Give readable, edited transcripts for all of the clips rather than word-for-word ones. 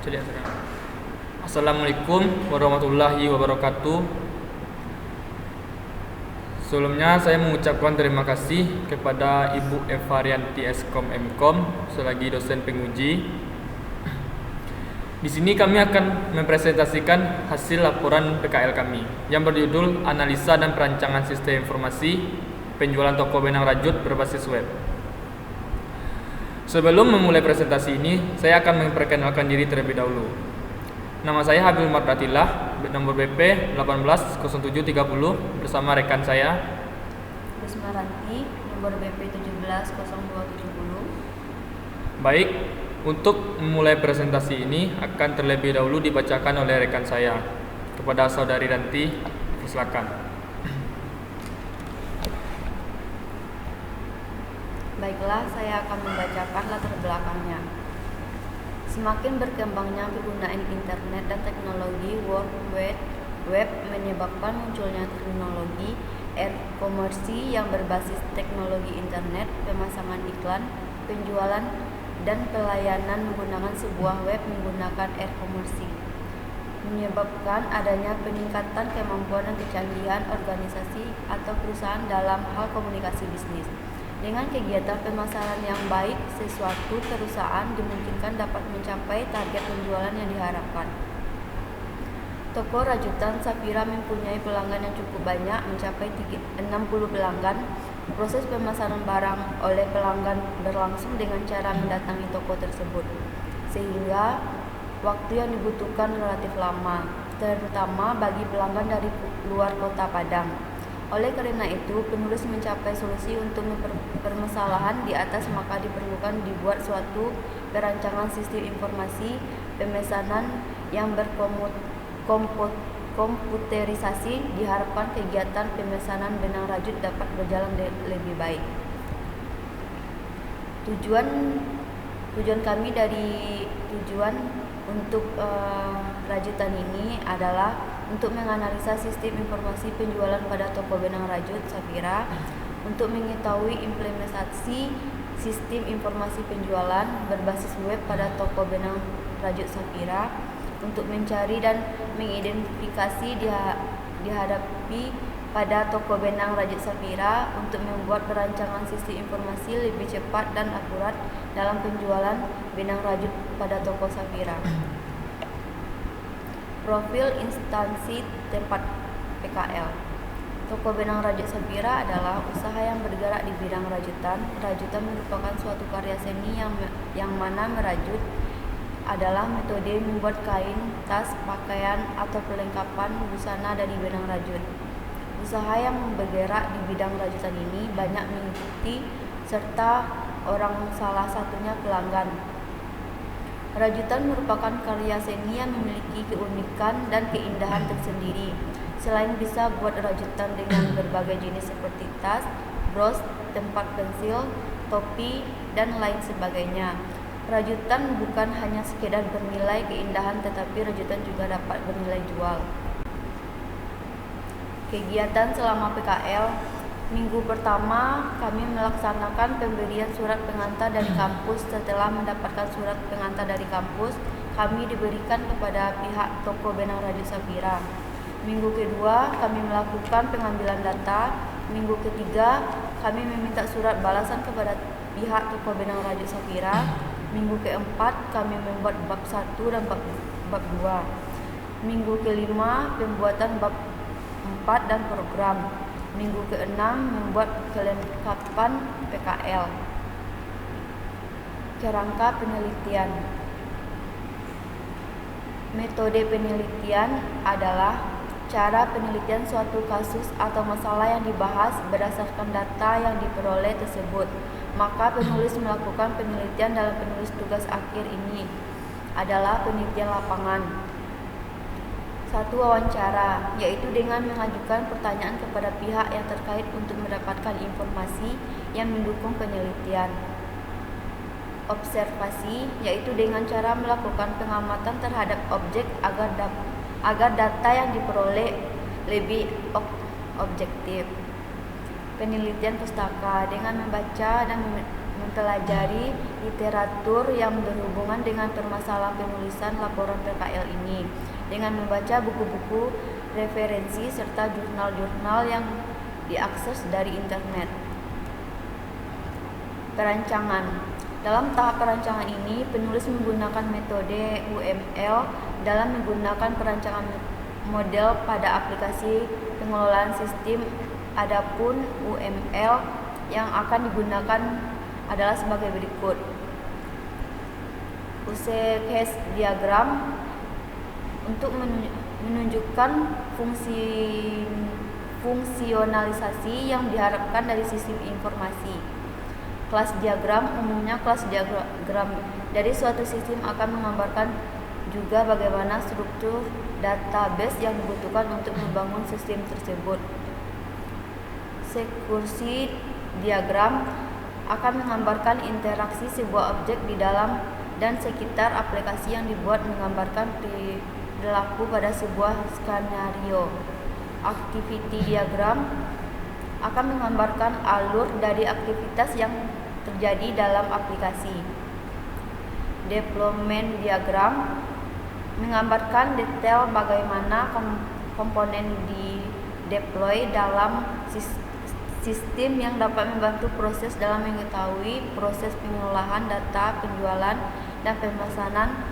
Jadi sekarang. Assalamualaikum warahmatullahi wabarakatuh. Sebelumnya saya mengucapkan terima kasih kepada Ibu Eva Rianti Eskom Mkom selagi dosen penguji. Di sini kami akan mempresentasikan hasil laporan PKL kami yang berjudul Analisa dan Perancangan Sistem Informasi Penjualan Toko Benang Rajut Berbasis Web. Sebelum memulai presentasi ini, saya akan memperkenalkan diri terlebih dahulu. Nama saya Habil Mardatillah, nomor BP 180730 bersama rekan saya Risma Ranti, nomor BP 170270. Baik, untuk memulai presentasi ini akan terlebih dahulu dibacakan oleh rekan saya. Kepada saudari Ranti, silakan. Baiklah, saya akan membacakan latar belakangnya. Semakin berkembangnya penggunaan internet dan teknologi World Wide Web menyebabkan munculnya teknologi e-commerce yang berbasis teknologi internet, pemasangan iklan, penjualan, dan pelayanan menggunakan sebuah web menggunakan e-commerce, menyebabkan adanya peningkatan kemampuan dan kecanggihan organisasi atau perusahaan dalam hal komunikasi bisnis. Dengan kegiatan pemasaran yang baik, sesuatu perusahaan dimungkinkan dapat mencapai target penjualan yang diharapkan. Toko rajutan Safira mempunyai pelanggan yang cukup banyak, mencapai 60 pelanggan. Proses pemasaran barang oleh pelanggan berlangsung dengan cara mendatangi toko tersebut, sehingga waktu yang dibutuhkan relatif lama, terutama bagi pelanggan dari luar kota Padang. Oleh karena itu, penulis mencapai solusi untuk permasalahan di atas, maka diperlukan dibuat suatu perancangan sistem informasi pemesanan yang berkomputerisasi. Diharapkan kegiatan pemesanan benang rajut dapat berjalan lebih baik. Tujuan kami dari tujuan untuk rajutan ini adalah untuk menganalisa sistem informasi penjualan pada toko benang rajut Safira, untuk mengetahui implementasi sistem informasi penjualan berbasis web pada toko benang rajut Safira, untuk mencari dan mengidentifikasi dihadapi pada toko benang rajut Safira, untuk membuat perancangan sistem informasi lebih cepat dan akurat dalam penjualan benang rajut pada toko Safira. Profil instansi tempat PKL. Toko benang rajut Safira adalah usaha yang bergerak di bidang rajutan. Rajutan merupakan suatu karya seni yang mana merajut adalah metode membuat kain, tas, pakaian, atau perlengkapan busana dari benang rajut. Usaha yang bergerak di bidang rajutan ini banyak mengikuti serta orang salah satunya pelanggan. Rajutan merupakan karya seni yang memiliki keunikan dan keindahan tersendiri. Selain bisa buat rajutan dengan berbagai jenis seperti tas, bros, tempat pensil, topi, dan lain sebagainya, rajutan bukan hanya sekedar bernilai keindahan, tetapi rajutan juga dapat bernilai jual. Kegiatan selama PKL. Minggu pertama, kami melaksanakan pemberian surat pengantar dari kampus. Setelah mendapatkan surat pengantar dari kampus, kami diberikan kepada pihak toko benang rajut Safira. Minggu kedua, kami melakukan pengambilan data. Minggu ketiga, kami meminta surat balasan kepada pihak toko benang rajut Safira. Minggu keempat, kami membuat bab 1 dan bab 2. Minggu kelima, pembuatan bab 4 dan program. Minggu ke-6 membuat kelengkapan PKL. Kerangka penelitian. Metode penelitian adalah cara penelitian suatu kasus atau masalah yang dibahas berdasarkan data yang diperoleh tersebut. Maka penulis melakukan penelitian dalam penulis tugas akhir ini adalah penelitian lapangan. 1. Wawancara, yaitu dengan mengajukan pertanyaan kepada pihak yang terkait untuk mendapatkan informasi yang mendukung penelitian. Observasi, yaitu dengan cara melakukan pengamatan terhadap objek agar data yang diperoleh lebih objektif. Penelitian pustaka, dengan membaca dan mempelajari literatur yang berhubungan dengan permasalahan penulisan laporan PKL ini dengan membaca buku-buku referensi serta jurnal-jurnal yang diakses dari internet. Perancangan. Dalam tahap perancangan ini, penulis menggunakan metode UML dalam menggunakan perancangan model pada aplikasi pengelolaan sistem. Adapun UML yang akan digunakan adalah sebagai berikut. Use case diagram untuk menunjukkan fungsionalisasi yang diharapkan dari sistem informasi. Kelas diagram, umumnya kelas diagram dari suatu sistem akan menggambarkan juga bagaimana struktur database yang dibutuhkan untuk membangun sistem tersebut. Sekursi diagram akan menggambarkan interaksi sebuah objek di dalam dan sekitar aplikasi yang dibuat menggambarkan perilaku pada sebuah skenario. Activity diagram akan menggambarkan alur dari aktivitas yang terjadi dalam aplikasi. Deployment diagram menggambarkan detail bagaimana komponen di deploy dalam sistem yang dapat membantu proses dalam mengetahui proses pengolahan data, penjualan, dan pemesanan.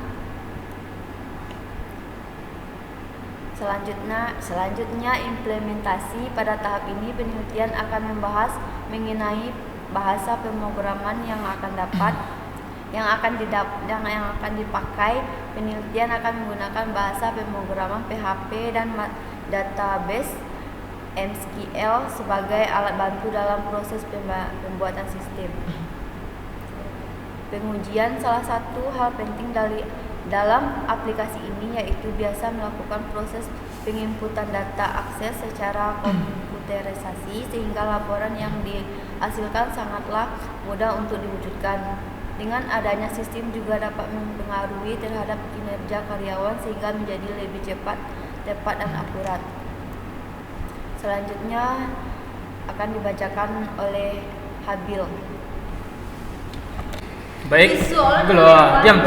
Selanjutnya implementasi. Pada tahap ini penelitian akan membahas mengenai bahasa pemrograman yang akan dipakai. Penelitian akan menggunakan bahasa pemrograman PHP dan database MySQL sebagai alat bantu dalam proses pembuatan sistem. Pengujian. Salah satu hal penting dalam aplikasi ini yaitu biasa melakukan proses penginputan data akses secara komputerisasi sehingga laporan yang dihasilkan sangatlah mudah untuk diwujudkan. Dengan adanya sistem juga dapat mempengaruhi terhadap kinerja karyawan sehingga menjadi lebih cepat, tepat, dan akurat. Selanjutnya akan dibacakan oleh Habil. Baik, diam.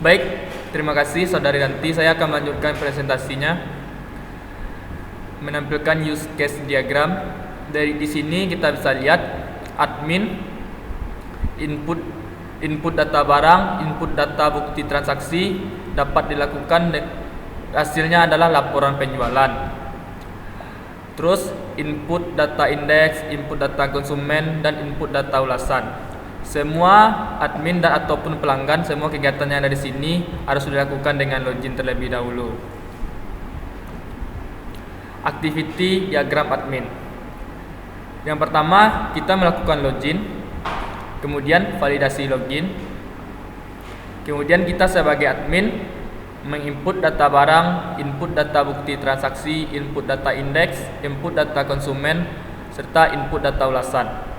Baik, terima kasih Saudari Ranti. Saya akan melanjutkan presentasinya menampilkan use case diagram. Di sini kita bisa lihat admin input data barang, input data bukti transaksi dapat dilakukan, hasilnya adalah laporan penjualan. Terus input data indeks, input data konsumen, dan input data ulasan. Semua admin dan ataupun pelanggan, semua kegiatan yang ada di sini harus dilakukan dengan login terlebih dahulu. Activity diagram admin. Yang pertama, kita melakukan login, kemudian validasi login. Kemudian kita sebagai admin menginput data barang, input data bukti transaksi, input data indeks, input data konsumen, serta input data ulasan.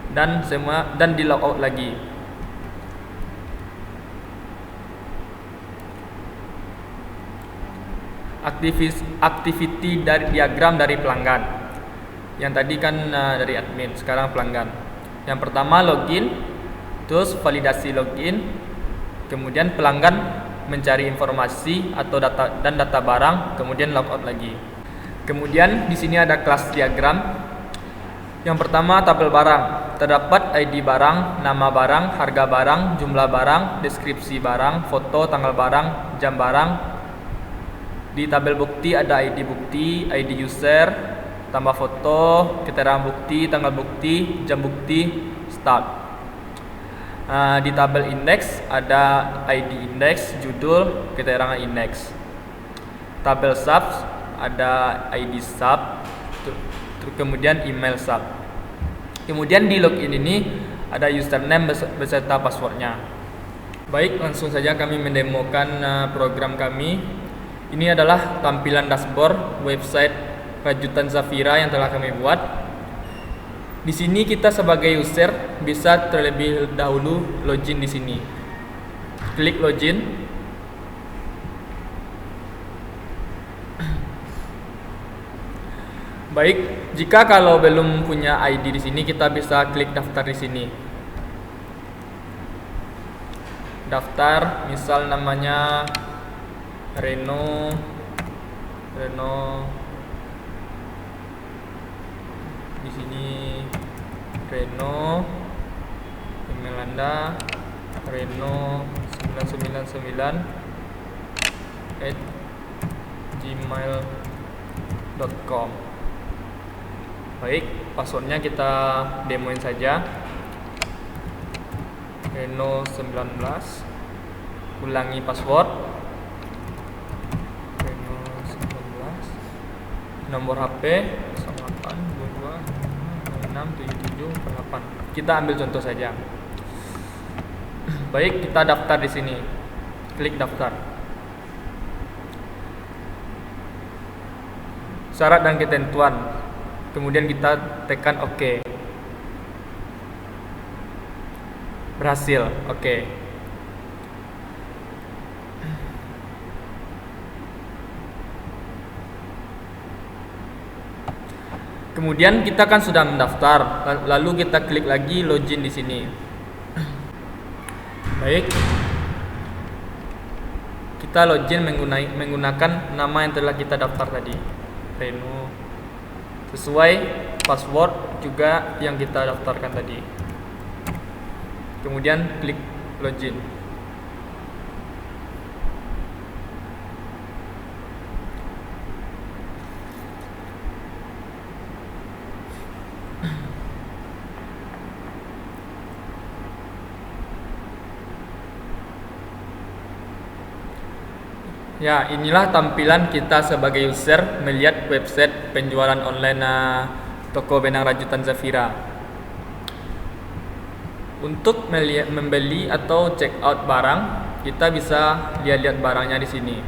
Dan di logout lagi. Activity dari diagram dari pelanggan. Yang tadi kan dari admin, sekarang pelanggan. Yang pertama login, terus validasi login, kemudian pelanggan mencari informasi atau data barang, kemudian logout lagi. Kemudian di sini ada kelas diagram. Yang pertama tabel barang. Terdapat ID barang, nama barang, harga barang, jumlah barang, deskripsi barang, foto, tanggal barang, jam barang. Di tabel bukti ada ID bukti, ID user, tambah foto, keterangan bukti, tanggal bukti, jam bukti, start. Di tabel indeks ada ID indeks, judul, keterangan indeks. Tabel sub ada ID sub, kemudian email sub. Kemudian di login ini ada username beserta passwordnya. Baik, langsung saja kami mendemokan program kami. Ini adalah tampilan dashboard website Rajutan Zafira yang telah kami buat. Di sini kita sebagai user bisa terlebih dahulu login di sini. Klik login. Baik, jika kalau belum punya ID di sini, kita bisa klik daftar di sini. Daftar, misal namanya Reno di sini Reno, email Anda reno999@gmail.com. Baik, passwordnya kita demoin saja. Reno19, ulangi password Reno19, nomor HP 0822667748. Kita ambil contoh saja. Baik, kita daftar di sini. Klik daftar. Syarat dan ketentuan. Kemudian kita tekan OK. Berhasil. OK. Kemudian kita kan sudah mendaftar, lalu kita klik lagi login di sini. Baik. Kita login menggunakan nama yang telah kita daftar tadi, Reno. Sesuai password juga yang kita daftarkan tadi. Kemudian klik login. Ya, inilah tampilan kita sebagai user melihat website penjualan online toko benang rajutan Zafira. Untuk membeli atau check out barang, kita bisa lihat-lihat barangnya di sini.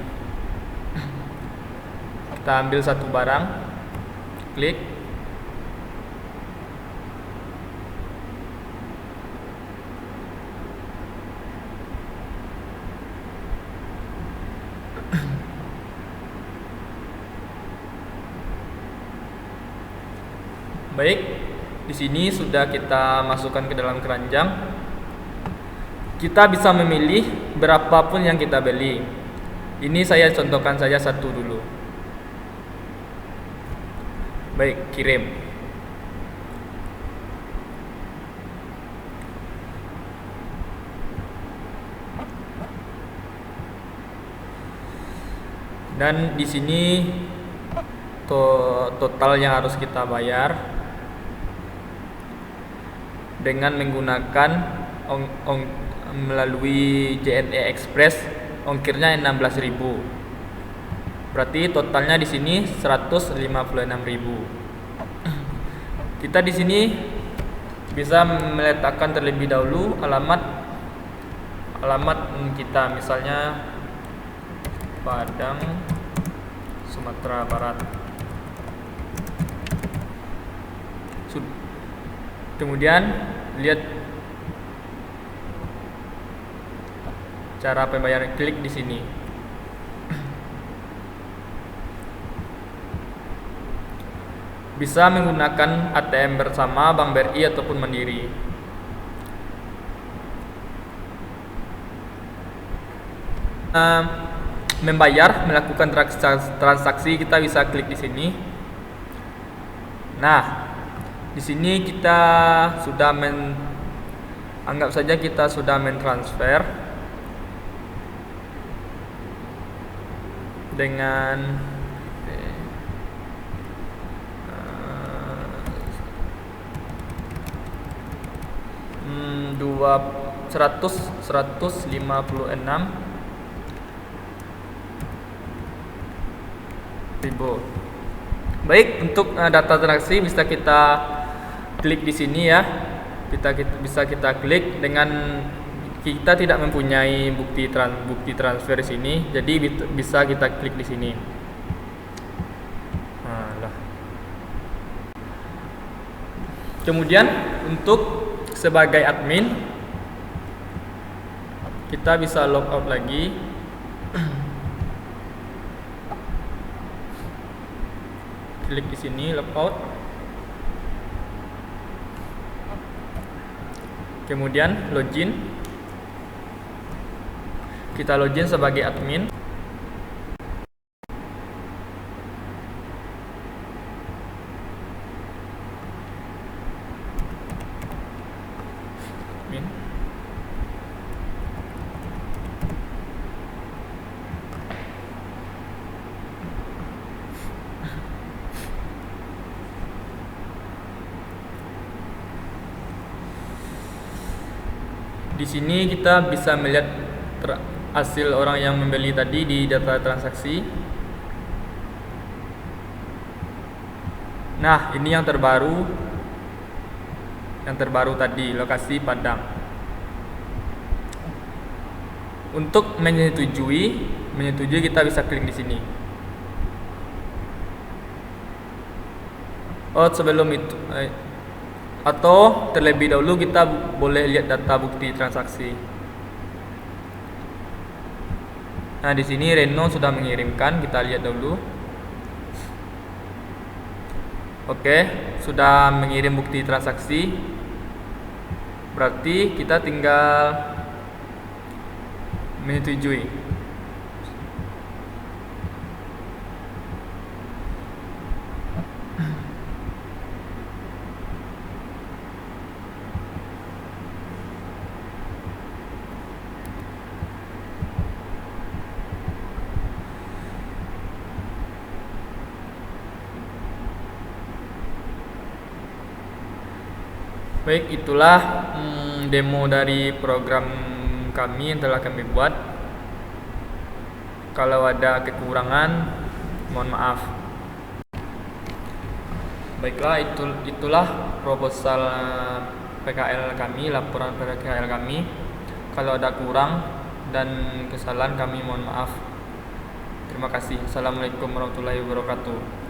Kita ambil satu barang, klik. Baik, di sini sudah kita masukkan ke dalam keranjang. Kita bisa memilih berapapun yang kita beli. Ini saya contohkan saja satu dulu. Baik, kirim. Dan di sini total yang harus kita bayar dengan menggunakan melalui JNE Express, ongkirnya 16.000. Berarti totalnya di sini 156.000. Kita di sini bisa meletakkan terlebih dahulu alamat kita, misalnya Padang, Sumatera Barat. Kemudian lihat cara pembayaran, klik di sini. Bisa menggunakan ATM bersama, Bank BRI ataupun Mandiri. Membayar, melakukan transaksi, kita bisa klik di sini. Nah, di sini kita sudah anggap saja kita sudah mentransfer dengan 156.000. Baik, untuk data transaksi bisa kita klik di sini ya. Bisa kita klik dengan kita tidak mempunyai bukti transfer di sini, jadi bisa kita klik di sini. Kemudian untuk sebagai admin kita bisa log out lagi. klik di sini logout. Kemudian login. Kita login sebagai admin. Di sini kita bisa melihat hasil orang yang membeli tadi di data transaksi. Nah, ini yang terbaru. Yang terbaru tadi, lokasi Padang. Untuk menyetujui kita bisa klik di sini. Sebelum itu atau terlebih dahulu kita boleh lihat data bukti transaksi. Nah, di sini Reno sudah mengirimkan, kita lihat dulu. Oke, sudah mengirim bukti transaksi. Berarti kita tinggal menyetujui. Baik, itulah demo dari program kami yang telah kami buat. Kalau ada kekurangan, mohon maaf. Baiklah, itulah proposal PKL kami, laporan PKL kami. Kalau ada kurang dan kesalahan kami mohon maaf. Terima kasih. Assalamualaikum warahmatullahi wabarakatuh.